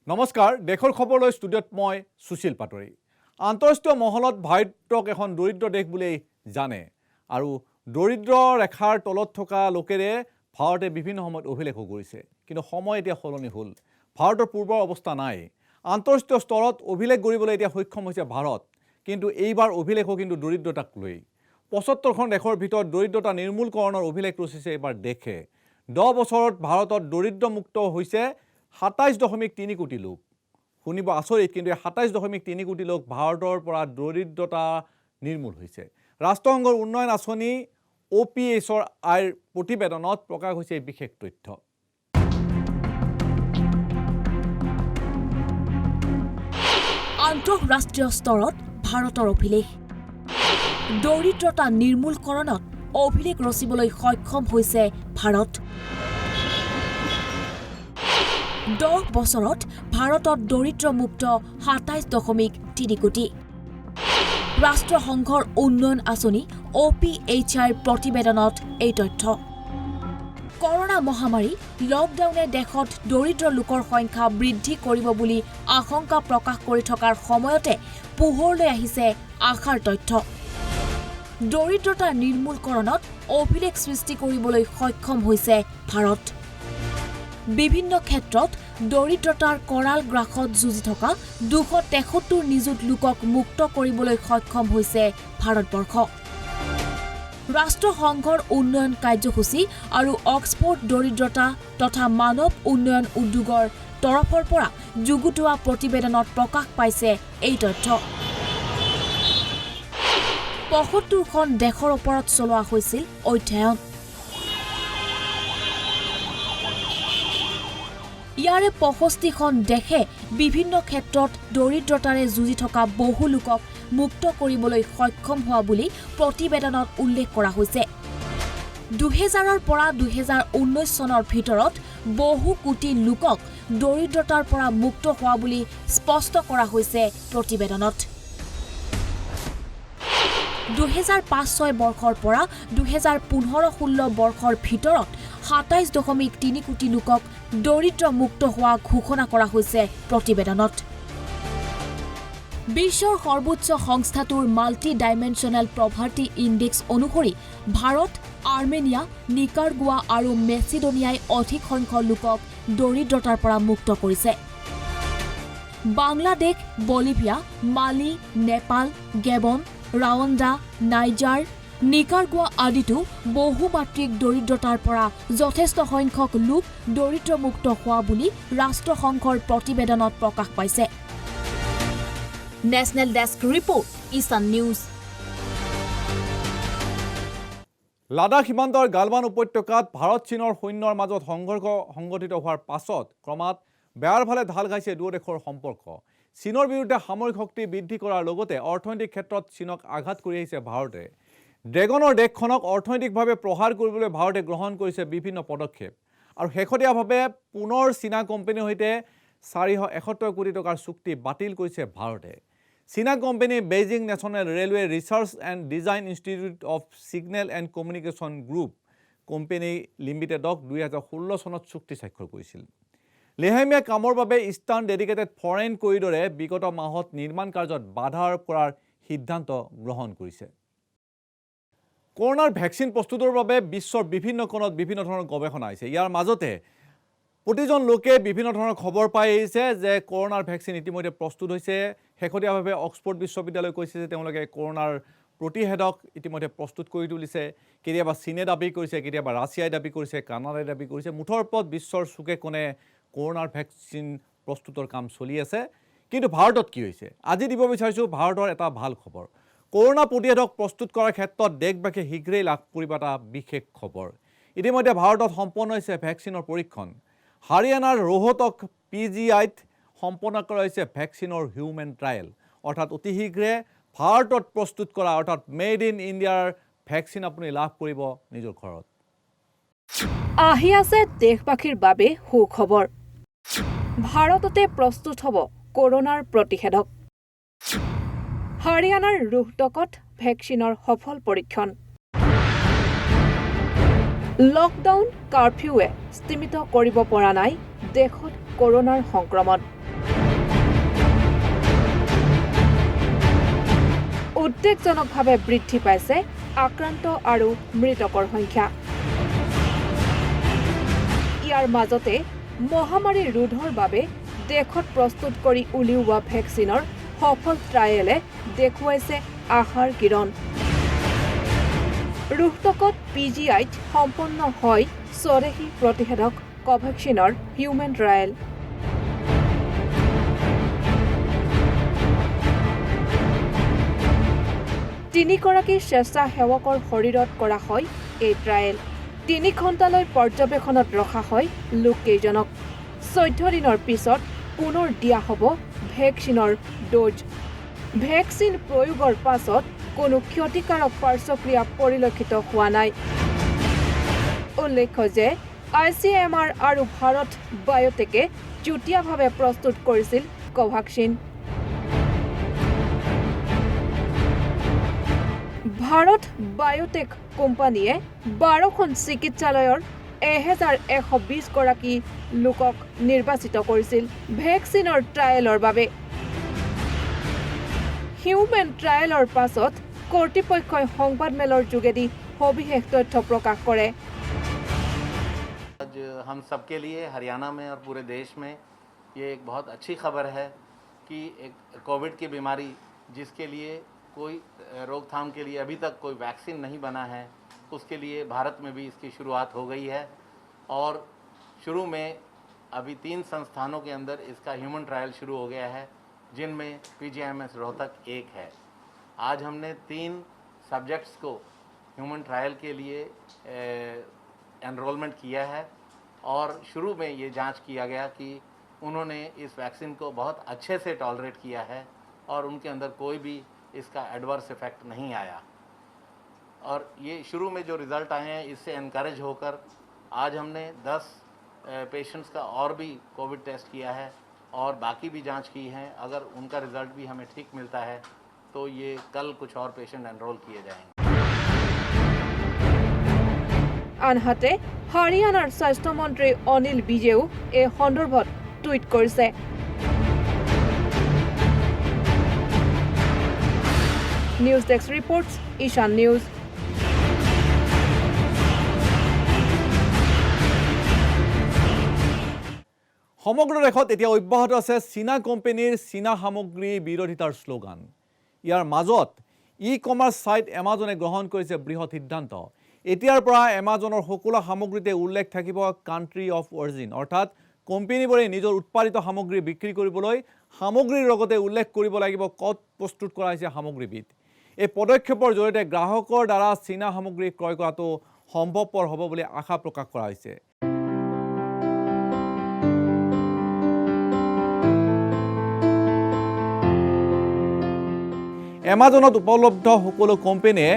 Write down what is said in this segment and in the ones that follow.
নমস্কাৰ দেশৰ খবৰলৈ ষ্টুডিঅ'ত মই সুশীল পাটৰি আন্তঃৰাষ্ট্ৰীয় মহলত ভাৰতক এখন দৰিদ্ৰ দেশ বুলি জানে আৰু দৰিদ্ৰ ৰেখাৰ তলত থকা লোকেৰে ভাৰতে বিভিন্ন সময়ত অভিলেখো কৰিছে কিন্তু সময় এতিয়া সলনি হ'ল ভাৰতৰ পূৰ্বৰ অৱস্থা নাই আন্তঃৰাষ্ট্ৰীয় স্তৰত অভিলেখ গঢ়িবলৈ এতিয়া সক্ষম হৈছে ভাৰত কিন্তু এইবাৰ অভিলেখো কিন্তু দৰিদ্ৰতাক লৈ ৭৫খন দেশৰ ভিতৰত দৰিদ্ৰতা নিৰ্মূলকৰণৰ অভিলেখ ৰচিছে এইবাৰ দেশে 10 বছৰত ভাৰতত দৰিদ্ৰমুক্ত হৈছে ২৭.৩ কোটি লোক শুনিব আচৰিত কিন্তু ২৭.৩ কোটি লোক ভাৰতৰ পৰা দৰিদ্ৰতা নিৰ্মূল হৈছে ৰাষ্ট্ৰসংঘৰ উন্নয়ন আঁচনি OPHৰ আইৰ প্ৰতিবেদনত প্ৰকাশ হৈছে বিশেষ তথ্য আন্তঃৰাষ্ট্ৰীয় স্তৰত ভাৰতৰ অভিলেখ দৰিদ্ৰতা নিৰ্মূলকৰণত অভিলেখ ৰচিবলৈ সক্ষম হৈছে ভাৰত 10 বছৰত ভাৰতত দৰিদ্ৰমুক্ত ২৭.৩ কোটি ৰাষ্ট্ৰসংঘৰ উন্নয়ন আঁচনি OPHৰ প্ৰতিবেদনত এই তথ্য কৰোনা মহামাৰী লকডাউনে দেশত দৰিদ্ৰ লোকৰ সংখ্যা বৃদ্ধি কৰিব বুলি আশংকা প্ৰকাশ কৰি থকাৰ সময়তে পোহৰলৈ আহিছে আশাৰ তথ্য দৰিদ্ৰতা নিৰ্মূলকৰণত অভিলেখ সৃষ্টি কৰিবলৈ সক্ষম হৈছে ভাৰত বিভিন্ন ক্ষেত্ৰত দৰিদ্ৰতাৰ কৰাল গ্ৰাসত যুঁজি থকা ২৭৩ নিযুত লোকক মুক্ত কৰিবলৈ সক্ষম হৈছে ভাৰতবৰ্ষ ৰাষ্ট্ৰসংঘৰ উন্নয়ন কাৰ্যসূচী আৰু অক্সফোৰ্ড দৰিদ্ৰতা তথা মানৱ উন্নয়ন উদ্যোগৰ তৰফৰ পৰা যুগুতোৱা প্ৰতিবেদনত প্ৰকাশ পাইছে এই তথ্য ৭৫খন দেশৰ ওপৰত চলোৱা হৈছিল অধ্যয়ন ইয়াৰে ৬৫খন দেশে বিভিন্ন ক্ষেত্ৰত দৰিদ্ৰতাৰে যুঁজি থকা বহু লোকক মুক্ত কৰিবলৈ সক্ষম হোৱা বুলি প্ৰতিবেদনত উল্লেখ কৰা হৈছে ২০০০ৰ পৰা ২০১৯ চনৰ ভিতৰত বহু কোটি লোকক দৰিদ্ৰতাৰ পৰা মুক্ত হোৱা বুলি স্পষ্ট কৰা হৈছে প্ৰতিবেদনত ২০০৫-৬ বৰ্ষৰ পৰা ২০১৫-১৬ বৰ্ষৰ ভিতৰত ২৭.৩ কোটি লোকক দৰিদ্ৰমুক্ত হোৱা ঘোষণা কৰা হৈছে প্ৰতিবেদনত বিশ্বৰ সৰ্বোচ্চ সংস্থাটোৰ মাল্টি ডাইমেনশ্যনেল পভাৰ্টি ইণ্ডেক্স অনুসৰি ভাৰত আৰ্মেনিয়া নিকাৰগুৱা আৰু মেচিডোনিয়াই অধিক সংখ্যক লোকক দৰিদ্ৰতাৰ পৰা মুক্ত কৰিছে বাংলাদেশ বলিভিয়া মালি নেপাল গেবন ৰাৱাণ্ডা নাইজাৰ নিকাৰগুৱা আদিতো বহুমাত্ৰিক দৰিদ্ৰতাৰ পৰা যথেষ্ট সংখ্যক লোক দৰিদ্ৰমুক্ত হোৱা বুলি ৰাষ্ট্ৰসংঘৰ প্ৰতিবেদনত প্ৰকাশ পাইছে national desk report eastern news Ladakh সীমান্তৰ গালৱান উপত্যকাত ভাৰত চীনৰ সৈন্যৰ মাজত সংঘৰ্ষ সংঘটিত হোৱাৰ পাছত ক্ৰমাৎ বেয়াৰ ফালে ঢাল খাইছে দুয়ো দেশৰ সম্পৰ্ক চীনৰ বিৰুদ্ধে সামৰিক শক্তি বৃদ্ধি কৰাৰ লগতে অৰ্থনৈতিক ক্ষেত্ৰত চীনক আঘাত কৰি আহিছে ভাৰতে ড্ৰেগনৰ দেশখনক অৰ্থনৈতিকভাৱে প্ৰহাৰ কৰিবলৈ ভাৰতে গ্ৰহণ কৰিছে বিভিন্ন পদক্ষেপ আৰু শেহতীয়াভাৱে পুনৰ চীনা কোম্পানীৰ সৈতে ৪৭১ কোটি টকাৰ চুক্তি বাতিল কৰিছে ভাৰতে চীনা company Beijing national railway research and design institute of signal and communication group company লিমিটেডক ২০১৬ চনত চুক্তি স্বাক্ষৰ কৰিছিল লেহেমীয়া কামৰ বাবে ইষ্টাৰ্ণ ডেডিকেটেড ফৰেইন কৰিডৰে বিগত মাহত নিৰ্মাণ কাৰ্যত বাধা আৰোপ কৰাৰ সিদ্ধান্ত গ্ৰহণ কৰিছে কৰোনাৰ ভেকচিন প্ৰস্তুতৰ বাবে বিশ্বৰ বিভিন্ন কোণত বিভিন্ন ধৰণৰ গৱেষণা হৈছে ইয়াৰ মাজতে প্ৰতিজন লোকে বিভিন্ন ধৰণৰ খবৰ পাই আহিছে যে কৰোনাৰ ভেকচিন ইতিমধ্যে প্ৰস্তুত হৈছে শেহতীয়াভাৱে অক্সফোৰ্ড বিশ্ববিদ্যালয়ে কৈছে যে তেওঁলোকে কৰোনাৰ প্ৰতিষেধক ইতিমধ্যে প্ৰস্তুত কৰি তুলিছে কেতিয়াবা চীনে দাবী কৰিছে কেতিয়াবা ৰাছিয়াই দাবী কৰিছে কানাডাই দাবী কৰিছে মুঠৰ ওপৰত বিশ্বৰ চুকে কোণে কৰোনাৰ ভেকচিন প্ৰস্তুতৰ কাম চলি আছে কিন্তু ভাৰতত কি হৈছে আজি দিব বিচাৰিছোঁ ভাৰতৰ এটা ভাল খবৰ কৰোনা প্ৰতিষেধক প্ৰস্তুত কৰাৰ ক্ষেত্ৰত দেশবাসীয়ে শীঘ্ৰেই লাভ কৰিব এটা বিশেষ খবৰ ইতিমধ্যে ভাৰতত সম্পন্ন হৈছে ভেকচিনৰ পৰীক্ষণ হাৰিয়ানাৰ ৰোহতক PGIত সম্পন্ন কৰা হৈছে ভেকচিনৰ হিউমেন ট্ৰায়েল অৰ্থাৎ অতি শীঘ্ৰে ভাৰতত প্ৰস্তুত কৰা অৰ্থাৎ মেড ইন ইণ্ডিয়াৰ ভেকচিন আপুনি লাভ কৰিব নিজৰ ঘৰত আহি আছে দেশবাসীৰ বাবে সুখবৰ ভাৰততে প্ৰস্তুত হ'ব কৰোনাৰ প্ৰতিষেধক হাৰিয়ানাৰ ৰোহতকত ভেকচিনৰ সফল পৰীক্ষণ লকডাউন কাৰফিউৱে স্তীমিত কৰিব পৰা নাই দেশত কৰোনাৰ সংক্ৰমণ উদ্বেগজনকভাৱে বৃদ্ধি পাইছে আক্ৰান্ত আৰু মৃতকৰ সংখ্যা। ইয়াৰ মাজতে মহামাৰী ৰোধৰ বাবে দেশত প্ৰস্তুত কৰি উলিওৱা ভেকচিনৰ সফল ট্ৰায়েলে দেখুৱাইছে আশাৰ কিৰণ। ৰোহটকত PGIত সম্পন্ন হয় স্বদেশী প্ৰতিষেধক কোভেক্সিনৰ হিউমেন ট্ৰায়েল। তিনিগৰাকী স্বেচ্ছাসেৱকৰ শৰীৰত কৰা হয় এই ট্ৰায়েল। 3 ঘণ্টালৈ পৰ্যবেক্ষণত ৰখা হয় লোককেইজনক। 14 দিনৰ পিছত পুনৰ দিয়া হ'ব ভেকচিনৰ ড'জ। ভেকচিন প্ৰয়োগৰ পাছত কোনো ক্ষতিকাৰক পাৰ্শ্বক্ৰিয়া পৰিলক্ষিত হোৱা নাই। উল্লেখ্য যে ICMR আৰু ভাৰত বায়'টেকে যুটীয়াভাৱে প্ৰস্তুত কৰিছিল কোভেক্সিন। ভাৰত বায়'টেক কোম্পানীয়ে 12খন চিকিৎসালয়ৰ 1120 গৰাকী লোকক নিৰ্বাচিত কৰিছিল ভেকচিনৰ ট্ৰায়েলৰ বাবে। হিউমেন ট্ৰায়েলৰ পাছত কৰ্তৃপক্ষই সংবাদমেলৰ যোগেদি সবিশেষ তথ্য প্ৰকাশ কৰে। आज हम सबके लिए हरियाणा में और पूरे देश में ये एक बहुत अच्छी खबर है कि एक कोविड की बीमारी जिसके लिए कोई रोकथाम के लिए अभी तक कोई वैक्सीन नहीं बना है, उसके लिए भारत में भी इसकी शुरुआत हो गई है। और शुरू में अभी 3 संस्थानों के अंदर इसका ह्यूमन ट्रायल शुरू हो गया है, जिनमें PGIMS रोहतक एक है। आज हमने 3 सब्जेक्ट्स को ह्यूमन ट्रायल के लिए एनरोलमेंट किया है और शुरू में ये जांच किया गया कि उन्होंने इस वैक्सीन को बहुत अच्छे से टॉलरेट किया है और उनके अंदर कोई भी इसका एडवर्स इफेक्ट नहीं आया। और ये शुरू में जो रिज़ल्ट आए हैं इससे एनकरेज होकर आज हमने 10 पेशेंट्स का और भी कोविड टेस्ट किया है और बाकी भी जांच की है। अगर उनका रिज़ल्ट भी हमें ठीक मिलता है तो ये कल कुछ और पेशेंट एनरोल किए जाएंगे। আনহাতে হাৰিয়ানাৰ স্বাস্থ্যমন্ত্ৰী অনিল বিজেও এই সন্দৰ্ভত টুইট কৰিছে। নিউজ ডেস্ক ৰিপৰ্টছ, ঈশান নিউজ। সমগ্ৰ দেশত এতিয়া অব্যাহত আছে চীনা কোম্পানীৰ চীনা সামগ্ৰী বিৰোধিতাৰ শ্লোগান। ইয়াৰ মাজত ই-কমাৰ্চ ছাইট এমাজনে গ্ৰহণ কৰিছে বৃহৎ সিদ্ধান্ত। এতিয়াৰ পৰা এমাজনৰ সকলো সামগ্ৰীতে উল্লেখ থাকিব কাণ্ট্ৰি অফ অৰিজিন, অৰ্থাৎ কোম্পানীবোৰে নিজৰ উৎপাদিত সামগ্ৰী বিক্ৰী কৰিবলৈ সামগ্ৰীৰ লগতে উল্লেখ কৰিব লাগিব ক'ত প্ৰস্তুত কৰা হৈছে সামগ্ৰীবিধ। এই পদক্ষেপৰ জৰিয়তে গ্ৰাহকৰ দ্বাৰা চীনা সামগ্ৰী ক্ৰয় কৰাটো সম্ভৱপৰ হ'ব বুলি আশা প্ৰকাশ কৰা হৈছে। এমাজনত উপলব্ধ সকলো কোম্পানীয়ে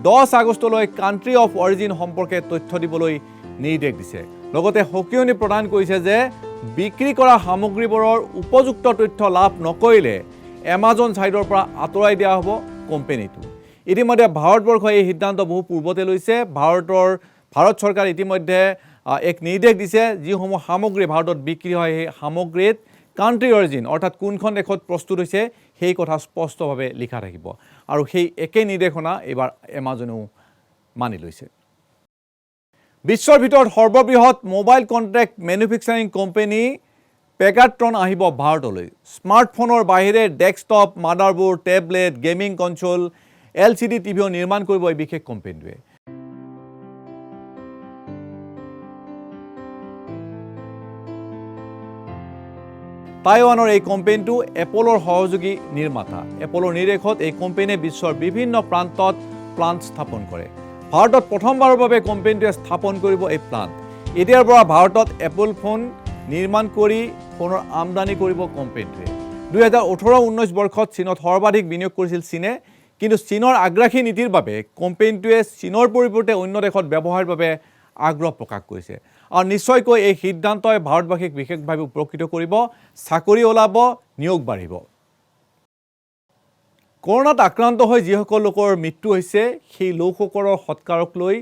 10 আগষ্টলৈ কাণ্ট্ৰি অফ অৰিজিন সম্পৰ্কে তথ্য দিবলৈ নিৰ্দেশ দিছে। লগতে সকিয়নি প্ৰদান কৰিছে যে বিক্ৰী কৰা সামগ্ৰীবোৰৰ উপযুক্ত তথ্য লাভ নকৰিলে এমাজন ছাইটৰ পৰা আঁতৰাই দিয়া হ'ব কোম্পানীটো। ইতিমধ্যে ভাৰতবৰ্ষই এই সিদ্ধান্ত বহু পূৰ্বতে লৈছে। ভাৰত চৰকাৰ ইতিমধ্যে এক নিৰ্দেশ দিছে, যিসমূহ সামগ্ৰী ভাৰতত বিক্ৰী হয় সেই সামগ্ৰীত কাণ্ট্ৰি অৰিজিন অৰ্থাৎ কোনখন দেশত প্ৰস্তুত হৈছে সেই কথা স্পষ্টভাৱে লিখা থাকিব। আৰু সেই একে নিৰ্দেশনা এইবাৰ এমাজনেও মানি লৈছে। বিশ্বৰ ভিতৰত সৰ্ববৃহৎ mobile contract manufacturing company Pegatron আহিব ভাৰতলৈ। স্মাৰ্টফোনৰ বাহিৰে desktop, motherboard, tablet, gaming console, LCD টিভিও নিৰ্মাণ কৰিব এই বিশেষ কোম্পানীটোৱে। টাইৱানৰ এই কোম্পানীটো এপলৰ সহযোগী নিৰ্মাতা। এপলৰ নিৰ্দেশত এই কোম্পানীয়ে বিশ্বৰ বিভিন্ন প্ৰান্তত প্লাণ্ট স্থাপন কৰে। ভাৰতত প্ৰথমবাৰৰ বাবে কোম্পানীটোৱে স্থাপন কৰিব এই প্লাণ্ট। এতিয়াৰ পৰা ভাৰতত এপল ফোন নিৰ্মাণ কৰি ফোনৰ আমদানি কৰিব কোম্পানীটোৱে। 2018-19 বৰ্ষত চীনত সৰ্বাধিক বিনিয়োগ কৰিছিল চীনে, কিন্তু চীনৰ আগ্ৰাসী নীতিৰ বাবে কোম্পানীটোৱে চীনৰ পৰিৱৰ্তে অন্য দেশত ব্যৱহাৰৰ বাবে আগ্ৰহ প্ৰকাশ কৰিছে। আৰু নিশ্চয়কৈ এই সিদ্ধান্তই ভাৰতবাসীক বিশেষভাৱে উপকৃত কৰিব, চাকৰি ওলাব, নিয়োগ বাঢ়িব। কৰোনাত আক্ৰান্ত হৈ যিসকল লোকৰ মৃত্যু হৈছে সেই লোকসকলৰ সৎকাৰক লৈ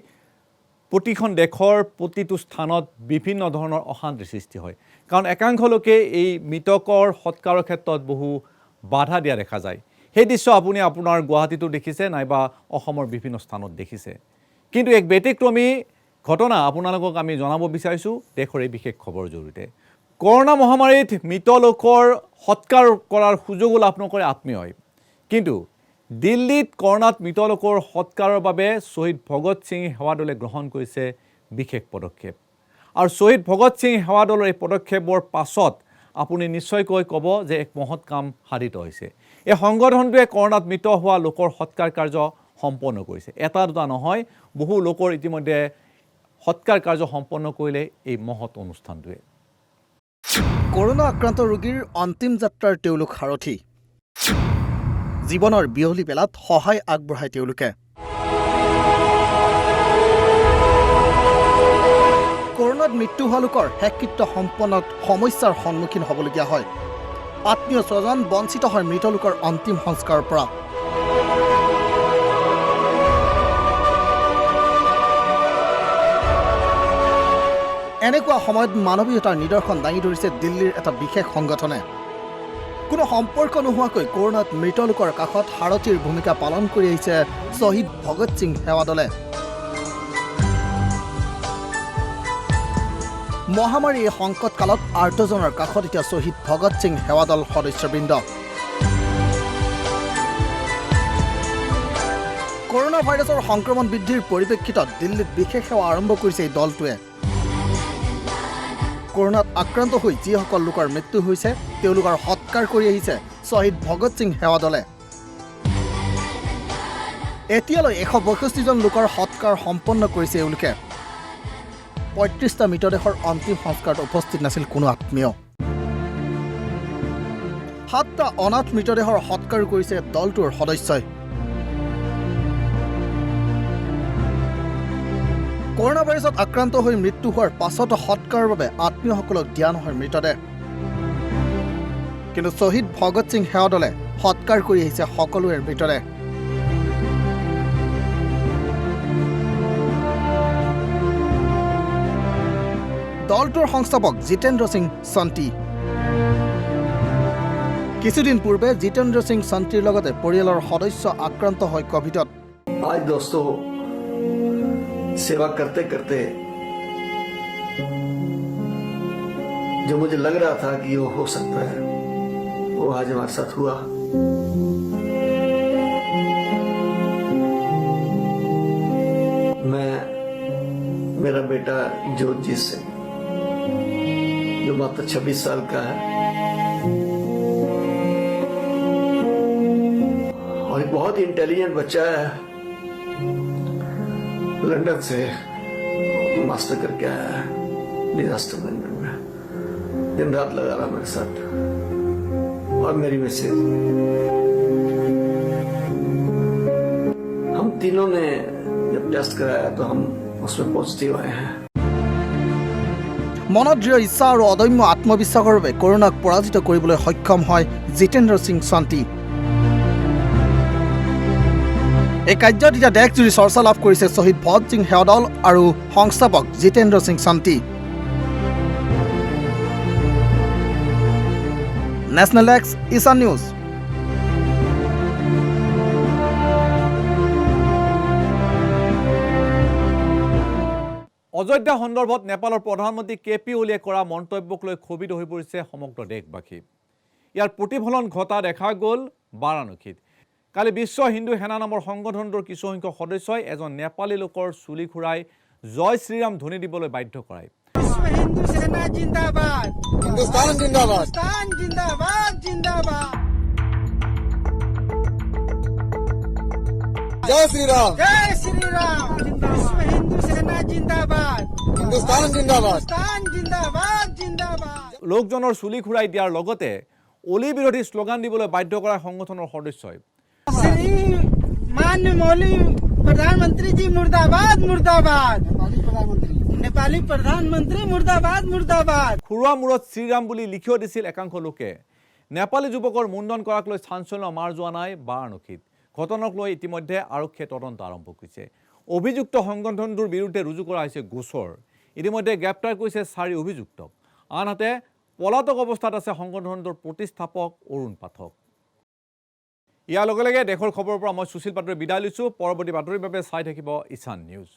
প্ৰতিখন দেশৰ প্ৰতিটো স্থানত বিভিন্ন ধৰণৰ অশান্তিৰ সৃষ্টি হয়। কাৰণ একাংশ লোকে এই মৃতকৰ সৎকাৰৰ ক্ষেত্ৰত বহু বাধা দিয়া দেখা যায়। সেই দৃশ্য আপুনি আপোনাৰ গুৱাহাটীতো দেখিছে নাইবা অসমৰ বিভিন্ন স্থানত দেখিছে কিন্তু এক ব্যতিক্ৰমী ঘটনা আপোনালোকক আমি জনাব বিচাৰিছোঁ দেশৰ এই বিশেষ খবৰ জৰিয়তে কৰোনা মহামাৰীত মৃত লোকৰ সৎকাৰ কৰাৰ সুযোগ লাভ নকৰে আত্মীয়ই কিন্তু দিল্লীত কৰোনাত মৃত লোকৰ সৎকাৰৰ বাবে শ্বহীদ ভগত সিং সেৱা দলে গ্ৰহণ কৰিছে বিশেষ পদক্ষেপ আৰু শ্বহীদ ভগত সিং সেৱা দলৰ এই পদক্ষেপৰ পাছত আপুনি নিশ্চয়কৈ ক'ব যে এক মহৎ কাম সাধিত হৈছে এই সংগঠনটোৱে কৰোনাত মৃত হোৱা লোকৰ সৎকাৰ কাৰ্য সম্পন্ন কৰিছে এটা দুটা নহয় বহু লোকৰ ইতিমধ্যে সৎকাৰ কাৰ্য সম্পন্ন কৰিলে এই মহৎ অনুষ্ঠানটোৱে কৰোনা আক্ৰান্ত ৰোগীৰ অন্তিম যাত্ৰাৰ তেওঁলোক সাৰথি জীৱনৰ বিয়লি বেলাত সহায় আগবঢ়ায় তেওঁলোকে কৰোনাত মৃত্যু হোৱা লোকৰ শেষকৃত্য সম্পন্নত সমস্যাৰ সন্মুখীন হ'বলগীয়া হয় আত্মীয় স্বজন বঞ্চিত হয় মৃত লোকৰ অন্তিম সংস্কাৰৰ পৰা এনেকুৱা সময়ত মানৱীয়তাৰ নিদৰ্শন দাঙি ধৰিছে দিল্লীৰ এটা বিশেষ সংগঠনে কোনো সম্পৰ্ক নোহোৱাকৈ কৰোনাত মৃত লোকৰ কাষত সাৰথীৰ ভূমিকা পালন কৰি আহিছে শ্বহীদ ভগত সিং সেৱা দলে মহামাৰীৰ এই সংকট কালত আৰ্তজনৰ কাষত এতিয়া শ্বহীদ ভগত সিং সেৱা দল সদস্যবৃন্দ কৰোনা ভাইৰাছৰ সংক্ৰমণ বৃদ্ধিৰ পৰিপ্ৰেক্ষিতত দিল্লীত বিশেষ সেৱা আৰম্ভ কৰিছে এই দলটোৱে কৰোনাত আক্ৰান্ত হৈ যিসকল লোকৰ মৃত্যু হৈছে তেওঁলোকৰ সৎকাৰ কৰি আহিছে শ্বহীদ ভগত সিং সেৱা দলে এতিয়ালৈ 162 জন লোকৰ সৎকাৰ সম্পন্ন কৰিছে এওঁলোকে 35টা মৃতদেহৰ অন্তিম সংস্কাৰত উপস্থিত নাছিল কোনো আত্মীয় 7টা অনাথ মৃতদেহৰ সৎকাৰ কৰিছে দলটোৰ সদস্যই কৰোনা ভাইৰাছত আক্ৰান্ত হৈ মৃত্যু হোৱাৰ পাছত সৎকাৰৰ বাবে আত্মীয়সকলক দিয়া নহয় মৃতদেহ কিন্তু শ্বহীদ ভগত সিং সেৱা দলে সৎকাৰ কৰি আহিছে সকলোৰে মৃতদেহ দলটোৰ সংস্থাপক জিতেন্দ্ৰ সিং সন্তি কিছুদিন পূৰ্বে জিতেন্দ্ৰ সিং সন্তিৰ লগতে পৰিয়ালৰ সদস্য আক্ৰান্ত হয় কোভিডত आज दोस्तों सेवा करते करते जो मुझे लग रहा था कि वो हो सकता है वो आज हमारे साथ हुआ मैं मेरा बेटा जोतजीत सिंह जो मात्र 26 साल का है और एक बहुत ही इंटेलिजेंट बच्चा है लंदन से मास्टर करके आया है डिजास्टर मैनेजमेंट में दिन रात लगा रहा मेरे साथ और मेरी मिसेज हम तीनों ने जब टेस्ट कराया तो हम उसमें पॉजिटिव आए हैं মনত দৃঢ় ইচ্ছা আৰু অদম্য আত্মবিশ্বাসৰ বাবে কৰোনাক পৰাজিত কৰিবলৈ সক্ষম হয় জিতেন্দ্ৰ সিং সন্তি এই কাৰ্যত এতিয়া দেশজুৰি চৰ্চা লাভ কৰিছে শ্বহীদ ভগত সিং সেৱা দল আৰু সংস্থাপক জিতেন্দ্ৰ সিং সন্তি নেশ্যনেল এক্স ইছান নিউজ অযোধ্যা সন্দৰ্ভত নেপালৰ প্ৰধানমন্ত্ৰী কেপি ওলিয়ে কৰা মন্তব্যক লৈ ক্ষোভিত হৈ পৰিছে সমগ্ৰ দেশবাসী ইয়াৰ প্ৰতিফলন ঘটা দেখা গ'ল বাৰাণসীত কালি বিশ্ব হিন্দু সেনা নামৰ সংগঠনটোৰ কিছুসংখ্যক সদস্যই এজন নেপালী লোকৰ চুলি খুৰাই জয় শ্ৰীৰাম ধ্বনি দিবলৈ বাধ্য কৰায় हिंदू सेना जिंदाबाद हिंदुस्तान जिंदाबाद हिंदुस्तान जिंदाबाद जिंदाबाद जय श्री राम हिंदू सेना जिंदाबाद हिंदुस्तान जिंदाबाद हिंदुस्तान जिंदाबाद जिंदाबाद লোকজনৰ চুলি খুৰাই দিয়াৰ লগতে অলি বিৰোধী শ্লোগান দিবলৈ বাধ্য কৰা সংগঠনৰ সদস্যই श्री माननीय मौली प्रधानमंत्री जी मुर्दाबाद मुर्दाबाद नेपाली प्रधानमंत्री मुर्दाबाद मुर्दाबाद খুৰুৱা মূৰত শ্ৰীৰাম বুলি লিখিও দিছিল একাংশ লোকে নেপালী যুৱকৰ মুণ্ডন কৰাক লৈ চাঞ্চল্য মাৰ যোৱা নাই বাৰাণসীত ঘটনাক লৈ ইতিমধ্যে আৰক্ষীয়ে তদন্ত আৰম্ভ কৰিছে অভিযুক্ত সংগঠনটোৰ বিৰুদ্ধে ৰুজু কৰা হৈছে গোচৰ ইতিমধ্যে গ্ৰেপ্তাৰ কৰিছে 4 অভিযুক্তক আনহাতে পলাতক অৱস্থাত আছে সংগঠনটোৰ প্ৰতিষ্ঠাপক অৰুণ পাঠক ইয়াৰ লগে লগে দেশৰ খবৰৰ পৰা মই সুশীল পাত্ৰই বিদায় লৈছোঁ। পৰৱৰ্তী বাতৰিৰ বাবে চাই থাকিব ঈশান নিউজ।